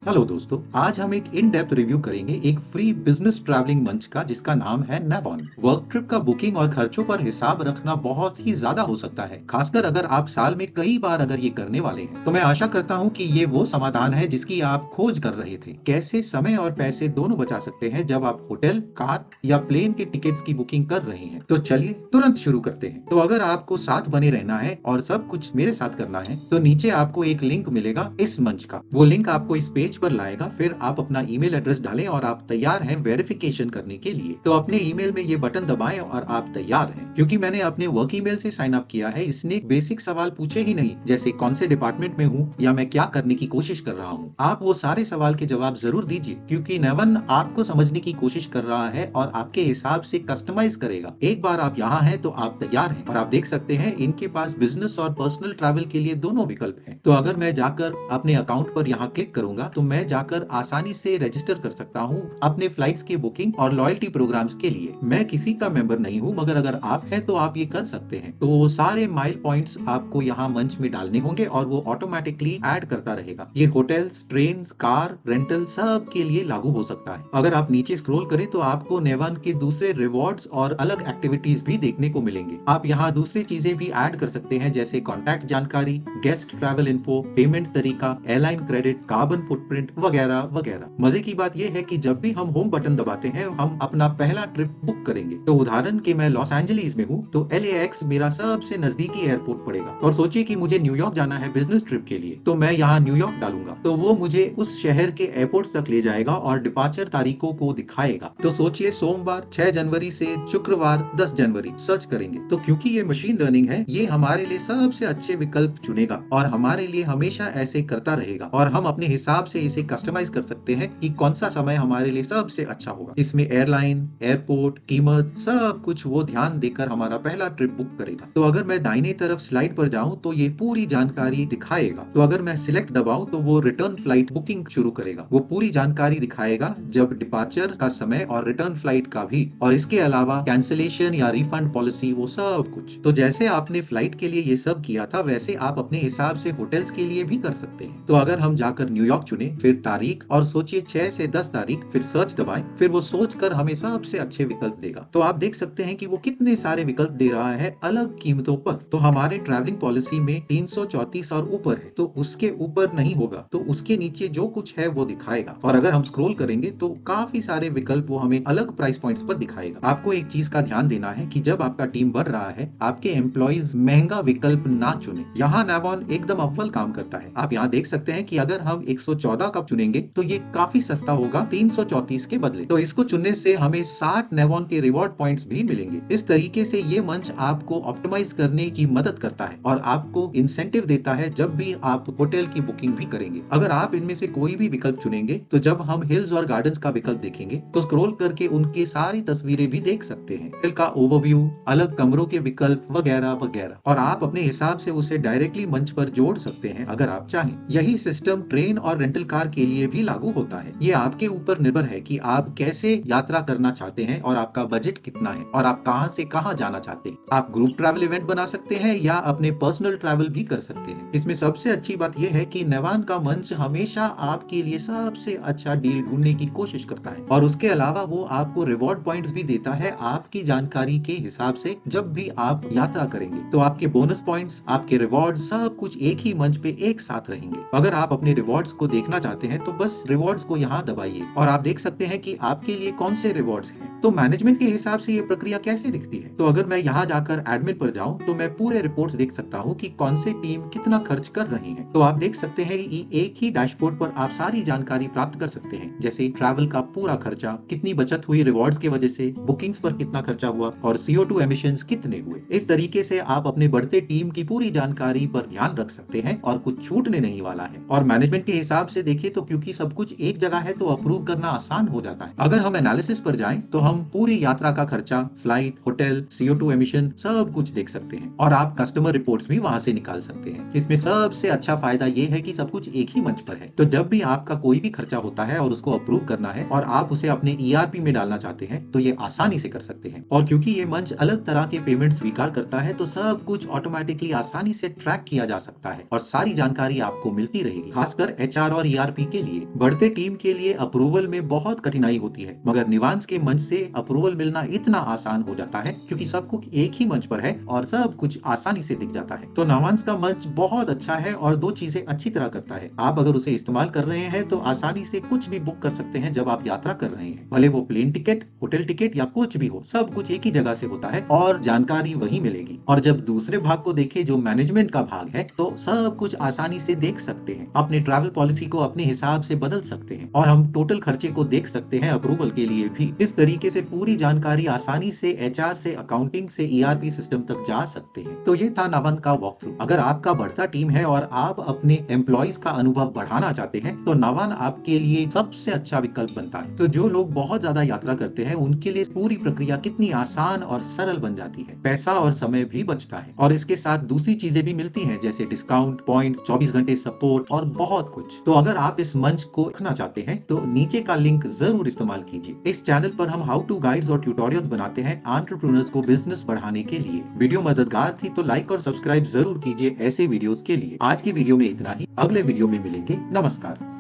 Hello दोस्तों, आज हम एक इन डेप्थ रिव्यू करेंगे एक फ्री बिजनेस ट्रैवलिंग मंच का जिसका नाम है नेवॉन। वर्क ट्रिप का बुकिंग और खर्चों पर हिसाब रखना बहुत ही ज्यादा हो सकता है, खासकर अगर आप साल में कई बार अगर ये करने वाले हैं। तो मैं आशा करता हूँ कि ये वो समाधान है जिसकी आप खोज कर रहे थे। कैसे समय और पैसे दोनों बचा सकते हैं जब आप होटल, कार या प्लेन के टिकट्स की बुकिंग कर रहे हैं। तो चलिए तुरंत शुरू करते हैं। तो अगर आपको साथ बने रहना है और सब कुछ मेरे साथ करना है तो नीचे आपको एक लिंक मिलेगा इस मंच का। वो लिंक आपको इस पेज पर लाएगा, फिर आप अपना ईमेल एड्रेस डालें और आप तैयार हैं वेरिफिकेशन करने के लिए। तो अपने ईमेल में ये बटन दबाएं और आप तैयार हैं। क्योंकि मैंने अपने वर्क ईमेल से साइन अप किया है, इसने बेसिक सवाल पूछे ही नहीं, जैसे कौन से डिपार्टमेंट में हूँ या मैं क्या करने की कोशिश कर रहा हूँ। आप वो सारे सवाल के जवाब जरूर दीजिए, क्योंकि नेवन आपको समझने की कोशिश कर रहा है और आपके हिसाब से कस्टमाइज करेगा। एक बार आप यहाँ हैं तो आप तैयार हैं। और आप देख सकते हैं इनके पास बिजनेस और पर्सनल ट्रैवल के लिए दोनों विकल्प हैं। तो अगर मैं जाकर अपने अकाउंट पर यहाँ क्लिक करूंगा तो मैं जाकर आसानी से रजिस्टर कर सकता हूँ अपने फ्लाइट्स की बुकिंग और लॉयल्टी प्रोग्राम्स के लिए। मैं किसी का मेंबर नहीं हूँ, मगर अगर आप हैं तो आप ये कर सकते हैं। तो वो सारे माइल पॉइंट्स आपको यहाँ मंच में डालने होंगे और वो ऑटोमेटिकली ऐड करता रहेगा। ये होटल्स, ट्रेन, कार रेंटल सब के लिए लागू हो सकता है। अगर आप नीचे स्क्रॉल करें तो आपको नेवन के दूसरे रिवॉर्ड्स और अलग एक्टिविटीज भी देखने को मिलेंगे। आप यहाँ दूसरी चीजें भी ऐड कर सकते हैं, जैसे कॉन्टैक्ट जानकारी, गेस्ट ट्रैवल इन्फो, पेमेंट तरीका, एयरलाइन क्रेडिट, कार्बन फुटप्रिंट वगैरह वगैरह। मजे की बात यह है कि जब भी हम होम बटन दबाते हैं हम अपना पहला ट्रिप बुक करेंगे। तो उदाहरण के मैं लॉस एंजलिस में हूँ तो LAX मेरा सबसे नजदीकी एयरपोर्ट पड़ेगा। और सोचिए कि मुझे न्यूयॉर्क जाना है बिजनेस ट्रिप के लिए, तो मैं यहाँ न्यूयॉर्क डालूंगा तो वो मुझे उस शहर के एयरपोर्ट तक ले जाएगा और डिपार्चर तारीखों को दिखाएगा। तो सोचिए सोमवार 6 जनवरी से शुक्रवार 10 जनवरी सर्च करेंगे तो क्योंकि ये मशीन लर्निंग है, ये हमारे लिए सबसे अच्छे विकल्प चुनेगा और हमारे लिए हमेशा ऐसे करता रहेगा। और हम अपने हिसाब से इसे कस्टमाइज कर सकते हैं कि कौन सा समय हमारे लिए सबसे अच्छा होगा। इसमें एयरलाइन, एयरपोर्ट, कीमत सब कुछ वो ध्यान देकर हमारा पहला ट्रिप बुक करेगा। तो अगर मैं दाहिने तरफ स्लाइड पर जाऊं तो ये पूरी जानकारी दिखाएगा। तो अगर मैं सिलेक्ट दबाऊं तो वो रिटर्न फ्लाइट बुकिंग शुरू करेगा। वो पूरी जानकारी दिखाएगा, जब डिपार्चर का समय और रिटर्न फ्लाइट का भी, और इसके अलावा कैंसिलेशन या रिफंड पॉलिसी, वो सब कुछ। तो जैसे आपने फ्लाइट के लिए ये सब किया था वैसे आप अपने हिसाब से होटल्स के लिए भी कर सकते हैं। तो अगर हम जाकर न्यूयॉर्क चुने, फिर तारीख और सोचिए 6 से 10 तारीख, फिर सर्च दबाएं, फिर वो सोचकर हमें सबसे अच्छे विकल्प देगा। तो आप देख सकते हैं कि वो कितने सारे विकल्प दे रहा है अलग कीमतों पर। तो हमारे ट्रैवलिंग पॉलिसी में 334 और ऊपर है, तो उसके ऊपर नहीं होगा, तो उसके नीचे जो कुछ है वो दिखाएगा। और अगर हम स्क्रॉल करेंगे तो काफी सारे विकल्प वो हमें अलग प्राइस पॉइंट्स पर दिखाएगा। आपको एक चीज का ध्यान देना है कि जब आपका टीम बढ़ रहा है, आपके एम्प्लॉइज महंगा विकल्प ना चुने। यहाँ नेवॉन एकदम अव्वल काम करता है। आप यहाँ देख सकते हैं कि अगर हम 114 का चुनेंगे तो ये काफी सस्ता होगा 334 के बदले। तो इसको चुनने से हमें 60 नेवॉन के रिवॉर्ड पॉइंट्स भी मिलेंगे। इस तरीके से ये मंच आपको ऑप्टिमाइज करने की मदद करता है और आपको इंसेंटिव देता है जब भी आप होटल की बुकिंग भी करेंगे। अगर आप इनमें से कोई भी विकल्प चुनेंगे तो जब हम हिल्स और गार्डन्स का विकल्प देखेंगे तो स्क्रॉल करके उनकी सारी तस्वीरें भी देख सकते हैं, होटल का ओवरव्यू, अलग कमरों के विकल्प वगैरह वगैरह। और आप अपने हिसाब से उसे डायरेक्टली मंच पर जोड़ सकते हैं अगर आप चाहें। यही सिस्टम ट्रेन और रेंटल कार के लिए भी लागू होता है। ये आपके ऊपर निर्भर है कि आप कैसे यात्रा करना चाहते हैं और आपका बजट कितना है और आप कहां से कहां जाना चाहते हैं। आप ग्रुप ट्रैवल इवेंट बना सकते हैं या अपने पर्सनल ट्रैवल भी कर सकते हैं। इसमें सबसे अच्छी बात यह है कि नेवान का मंच हमेशा आपके लिए सबसे अच्छा डील ढूंढने की कोशिश करता है और उसके अलावा वो आपको रिवॉर्ड पॉइंट्स भी देता है आपकी जानकारी के हिसाब से। जब भी आप यात्रा करेंगे तो आपके बोनस पॉइंट्स, आपके रिवॉर्ड सब कुछ एक ही मंच पे एक साथ रहेंगे। अगर आप अपने रिवॉर्ड्स को देखना चाहते हैं तो बस रिवॉर्ड्स को यहाँ दबाइए और आप देख सकते हैं कि आपके लिए कौन से रिवॉर्ड्स हैं। तो मैनेजमेंट के हिसाब से ये प्रक्रिया कैसे दिखती है। तो अगर मैं यहाँ जाकर एडमिन पर जाऊँ तो मैं पूरे रिपोर्ट्स देख सकता हूँ कि कौन से टीम कितना खर्च कर रही है। तो आप देख सकते हैं कि एक ही डैशबोर्ड पर आप सारी जानकारी प्राप्त कर सकते हैं, जैसे ट्रैवल का पूरा खर्चा, कितनी बचत हुई रिवॉर्ड्स की वजह से, बुकिंग्स पर कितना खर्चा हुआ और CO2 एमिशंस कितने हुए। इस तरीके से आप अपने बढ़ते टीम की पूरी जानकारी पर ध्यान रख सकते हैं और कुछ छूटने नहीं वाला है। और मैनेजमेंट के हिसाब से देखिए तो क्योंकि सब कुछ एक जगह है तो अप्रूव करना आसान हो जाता है। अगर हम एनालिसिस पर जाएं तो हम पूरी यात्रा का खर्चा, फ्लाइट, होटल, CO2 एमिशन सब कुछ देख सकते हैं और आप कस्टमर रिपोर्ट्स भी वहां से निकाल सकते हैं। इसमें सबसे अच्छा फायदा ये है कि सब कुछ एक ही मंच पर है। तो जब भी आपका कोई भी खर्चा होता है और उसको अप्रूव करना है और आप उसे अपने ERP में डालना चाहते हैं तो ये आसानी से कर सकते हैं। और क्योंकि ये मंच अलग तरह के पेमेंट स्वीकार करता है तो सब कुछ ऑटोमेटिकली आसानी से ट्रैक किया जा सकता है और सारी जानकारी आपको मिलती रहेगी। खासकर HR और ईआरपी के लिए। बढ़ते टीम के लिए अप्रूवल में बहुत कठिनाई होती है, मगर निवांश के मंच से अप्रूवल मिलना इतना आसान हो जाता है क्योंकि सब कुछ एक ही मंच पर है और सब कुछ आसानी से दिख जाता है। तो निवांश का मंच बहुत अच्छा है और दो चीजें अच्छी तरह करता है। आप अगर उसे इस्तेमाल कर रहे हैं तो आसानी से कुछ भी बुक कर सकते हैं जब आप यात्रा कर रहे हैं, भले वो प्लेन टिकट, होटल टिकट या कुछ भी हो, सब कुछ एक ही जगह से होता है और जानकारी वही मिलेगी। और जब दूसरे भाग को देखें जो मैनेजमेंट का भाग है, तो सब कुछ आसानी से देख सकते हैं, अपने ट्रैवल पॉलिसी को अपने हिसाब से बदल सकते हैं और हम टोटल खर्चे को देख सकते हैं अप्रूवल के लिए भी। इस तरीके से पूरी जानकारी आसानी से एचआर से अकाउंटिंग से ईआरपी सिस्टम तक जा सकते हैं। तो ये था नावन का वॉक थ्रू। अगर आपका बढ़ता टीम है और आप अपने एम्प्लॉइज का अनुभव बढ़ाना चाहते हैं तो नावन आपके लिए सबसे अच्छा विकल्प बनता है। तो जो लोग बहुत ज्यादा यात्रा करते हैं उनके लिए पूरी प्रक्रिया कितनी आसान और सरल बन जाती है, पैसा और समय भी बचता है और इसके साथ दूसरी चीजें भी मिलती हैं जैसे डिस्काउंट, पॉइंट्स, 24 घंटे सपोर्ट और बहुत कुछ। तो अगर आप इस मंच को रखना चाहते हैं तो नीचे का लिंक जरूर इस्तेमाल कीजिए। इस चैनल पर हम हाउ टू गाइड्स और ट्यूटोरियल्स बनाते हैं एंटरप्रेन्योर्स को बिजनेस बढ़ाने के लिए। वीडियो मददगार थी तो लाइक और सब्सक्राइब जरूर कीजिए ऐसे वीडियोस के लिए। आज की वीडियो में इतना ही, अगले वीडियो में मिलेंगे। नमस्कार।